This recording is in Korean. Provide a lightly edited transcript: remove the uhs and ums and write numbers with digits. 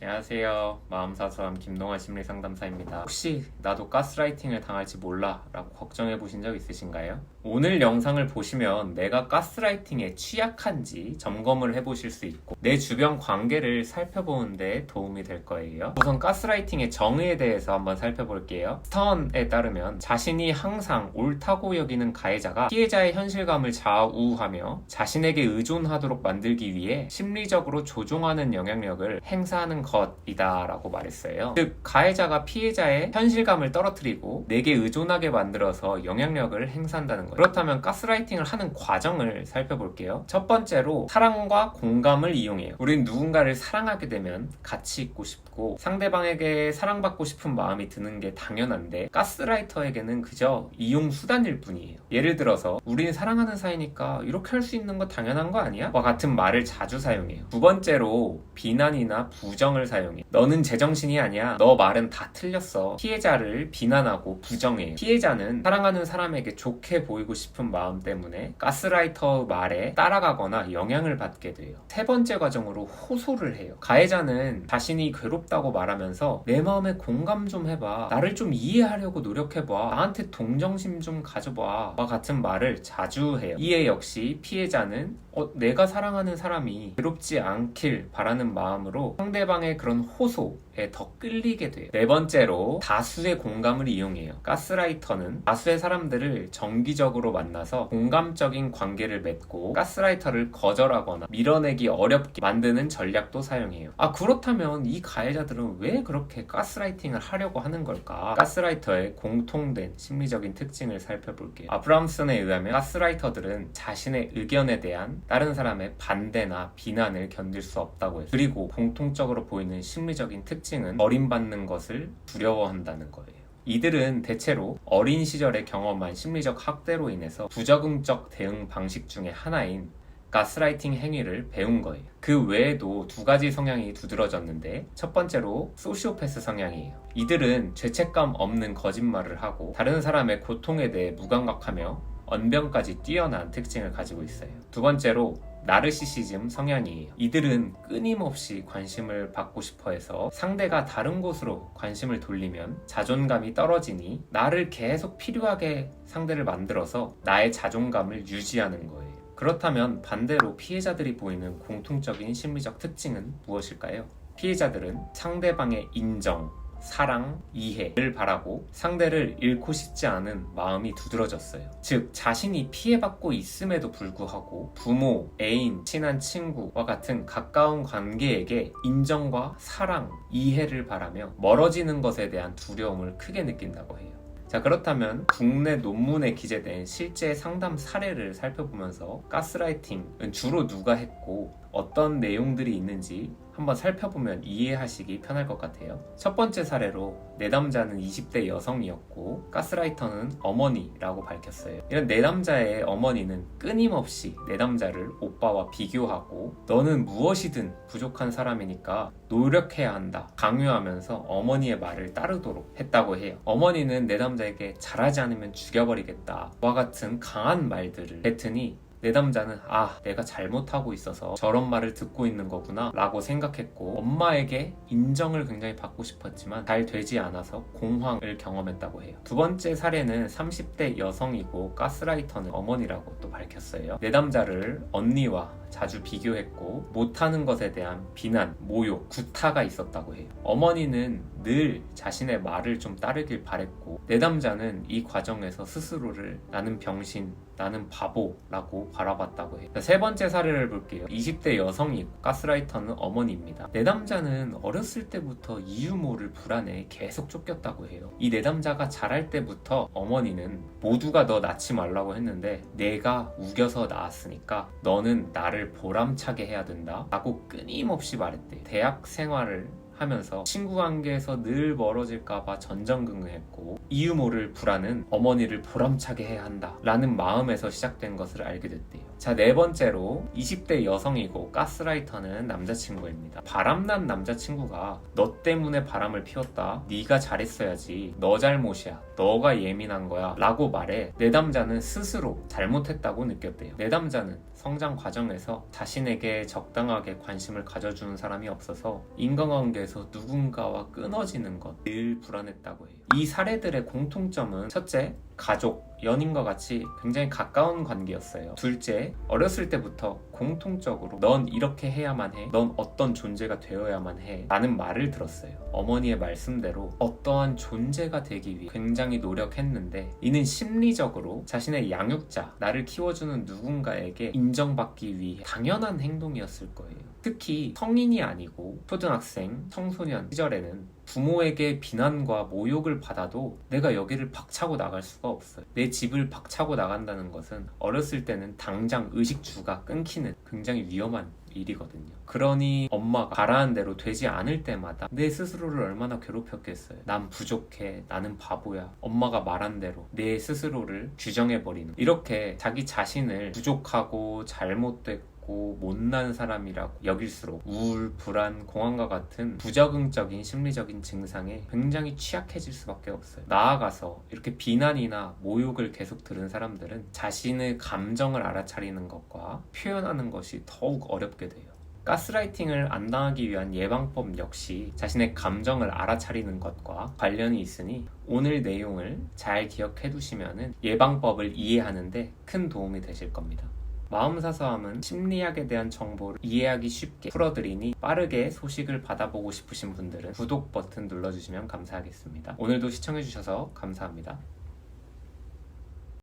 안녕하세요. 마음사수함 김동환 심리상담사입니다. 혹시 나도 가스라이팅을 당할지 몰라 라고 걱정해 보신 적 있으신가요? 오늘 영상을 보시면 내가 가스라이팅에 취약한지 점검을 해보실 수 있고 내 주변 관계를 살펴보는 데 도움이 될 거예요. 우선 가스라이팅의 정의에 대해서 한번 살펴볼게요. 스턴에 따르면 자신이 항상 옳다고 여기는 가해자가 피해자의 현실감을 좌우하며 자신에게 의존하도록 만들기 위해 심리적으로 조종하는 영향력을 행사하는 것이다 라고 말했어요. 즉 가해자가 피해자의 현실감을 떨어뜨리고 내게 의존하게 만들어서 영향력을 행사한다는 거예요. 그렇다면 가스라이팅을 하는 과정을 살펴볼게요. 첫 번째로 사랑과 공감을 이용해요. 우린 누군가를 사랑하게 되면 같이 있고 싶고 상대방에게 사랑받고 싶은 마음이 드는 게 당연한데 가스라이터에게는 그저 이용 수단일 뿐이에요. 예를 들어서 우린 사랑하는 사이니까 이렇게 할 수 있는 거 당연한 거 아니야? 와 같은 말을 자주 사용해요. 두 번째로 비난이나 부정을 사용해요. 너는 제정신이 아니야. 너 말은 다 틀렸어. 피해자를 비난하고 부정해요. 피해자는 사랑하는 사람에게 좋게 보이고 싶은 마음 때문에 가스라이터 말에 따라가거나 영향을 받게 돼요. 세 번째 과정으로 호소를 해요. 가해자는 자신이 괴롭다고 말하면서 내 마음에 공감 좀 해봐. 나를 좀 이해하려고 노력해봐. 나한테 동정심 좀 가져봐. 와 같은 말을 자주 해요. 이에 역시 피해자는 내가 사랑하는 사람이 괴롭지 않길 바라는 마음으로 상대방의 그런 호소에 더 끌리게 돼요. 네 번째로 다수의 공감을 이용해요. 가스라이터는 다수의 사람들을 정기적으로 만나서 공감적인 관계를 맺고 가스라이터를 거절하거나 밀어내기 어렵게 만드는 전략도 사용해요. 그렇다면 이 가해자들은 왜 그렇게 가스라이팅을 하려고 하는 걸까? 가스라이터의 공통된 심리적인 특징을 살펴볼게요. 아브람슨에 의하면 가스라이터들은 자신의 의견에 대한 다른 사람의 반대나 비난을 견딜 수 없다고 해요. 그리고 공통적으로 보이는 심리적인 특징은 버림받는 것을 두려워한다는 거예요. 이들은 대체로 어린 시절에 경험한 심리적 학대로 인해서 부적응적 대응 방식 중에 하나인 가스라이팅 행위를 배운 거예요. 그 외에도 두 가지 성향이 두드러졌는데 첫 번째로 소시오패스 성향이에요. 이들은 죄책감 없는 거짓말을 하고 다른 사람의 고통에 대해 무감각하며 언변까지 뛰어난 특징을 가지고 있어요. 두 번째로 나르시시즘 성향이에요. 이들은 끊임없이 관심을 받고 싶어 해서 상대가 다른 곳으로 관심을 돌리면 자존감이 떨어지니 나를 계속 필요하게 상대를 만들어서 나의 자존감을 유지하는 거예요. 그렇다면 반대로 피해자들이 보이는 공통적인 심리적 특징은 무엇일까요? 피해자들은 상대방의 인정, 사랑, 이해를 바라고 상대를 잃고 싶지 않은 마음이 두드러졌어요. 즉 자신이 피해받고 있음에도 불구하고 부모, 애인, 친한 친구와 같은 가까운 관계에게 인정과 사랑, 이해를 바라며 멀어지는 것에 대한 두려움을 크게 느낀다고 해요. 자, 그렇다면 국내 논문에 기재된 실제 상담 사례를 살펴보면서 가스라이팅은 주로 누가 했고 어떤 내용들이 있는지 한번 살펴보면 이해하시기 편할 것 같아요. 첫 번째 사례로 내담자는 20대 여성이었고 가스라이터는 어머니라고 밝혔어요. 이런 내담자의 어머니는 끊임없이 내담자를 오빠와 비교하고 너는 무엇이든 부족한 사람이니까 노력해야 한다 강요하면서 어머니의 말을 따르도록 했다고 해요. 어머니는 내담자에게 잘하지 않으면 죽여버리겠다 와 같은 강한 말들을 뱉으니 내담자는 내가 잘못하고 있어서 저런 말을 듣고 있는 거구나 라고 생각했고 엄마에게 인정을 굉장히 받고 싶었지만 잘 되지 않아서 공황을 경험했다고 해요. 두 번째 사례는 30대 여성이고 가스라이터는 어머니라고 또 밝혔어요. 내담자를 언니와 자주 비교했고 못하는 것에 대한 비난, 모욕, 구타가 있었다고 해요. 어머니는 늘 자신의 말을 좀 따르길 바랬고 내담자는 이 과정에서 스스로를 나는 병신, 나는 바보라고 바라봤다고 해요. 세 번째 사례를 볼게요. 20대 여성이 가스라이터는 어머니입니다. 내담자는 어렸을 때부터 이유 모를 불안에 계속 쫓겼다고 해요. 이 내담자가 자랄 때부터 어머니는 모두가 너 낳지 말라고 했는데 내가 우겨서 낳았으니까 너는 나를 보람차게 해야 된다 라고 끊임없이 말했대요. 대학 생활을 하면서 친구 관계에서 늘 멀어질까봐 전전긍긍했고 이유 모를 불안은 어머니를 보람차게 해야 한다 라는 마음에서 시작된 것을 알게 됐대요. 자, 네 번째로 20대 여성이고 가스라이터는 남자친구입니다. 바람난 남자친구가 너 때문에 바람을 피웠다. 네가 잘했어야지. 너 잘못이야. 너가 예민한 거야. 라고 말해 내담자는 스스로 잘못했다고 느꼈대요. 내담자는 성장 과정에서 자신에게 적당하게 관심을 가져주는 사람이 없어서 인간관계에서 누군가와 끊어지는 것 늘 불안했다고 해요. 이 사례들의 공통점은 첫째, 가족, 연인과 같이 굉장히 가까운 관계였어요. 둘째, 어렸을 때부터 공통적으로 넌 이렇게 해야만 해. 넌 어떤 존재가 되어야만 해. 라는 말을 들었어요. 어머니의 말씀대로 어떠한 존재가 되기 위해 굉장히 노력했는데 이는 심리적으로 자신의 양육자, 나를 키워주는 누군가에게 인정받기 위해 당연한 행동이었을 거예요. 특히 성인이 아니고 초등학생, 청소년 시절에는 부모에게 비난과 모욕을 받아도 내가 여기를 박차고 나갈 수가 없어요. 내 집을 박차고 나간다는 것은 어렸을 때는 당장 의식주가 끊기는 굉장히 위험한 일이거든요. 그러니 엄마가 바라는 대로 되지 않을 때마다 내 스스로를 얼마나 괴롭혔겠어요. 난 부족해, 나는 바보야. 엄마가 말한 대로 내 스스로를 규정해버리는, 이렇게 자기 자신을 부족하고 잘못됐고 못난 사람이라고 여길수록 우울, 불안, 공황과 같은 부적응적인 심리적인 증상에 굉장히 취약해질 수밖에 없어요. 나아가서 이렇게 비난이나 모욕을 계속 들은 사람들은 자신의 감정을 알아차리는 것과 표현하는 것이 더욱 어렵게 돼요. 가스라이팅을 안 당하기 위한 예방법 역시 자신의 감정을 알아차리는 것과 관련이 있으니 오늘 내용을 잘 기억해 두시면 예방법을 이해하는데 큰 도움이 되실 겁니다. 마음사서함은 심리학에 대한 정보를 이해하기 쉽게 풀어드리니 빠르게 소식을 받아보고 싶으신 분들은 구독 버튼 눌러주시면 감사하겠습니다. 오늘도 시청해주셔서 감사합니다.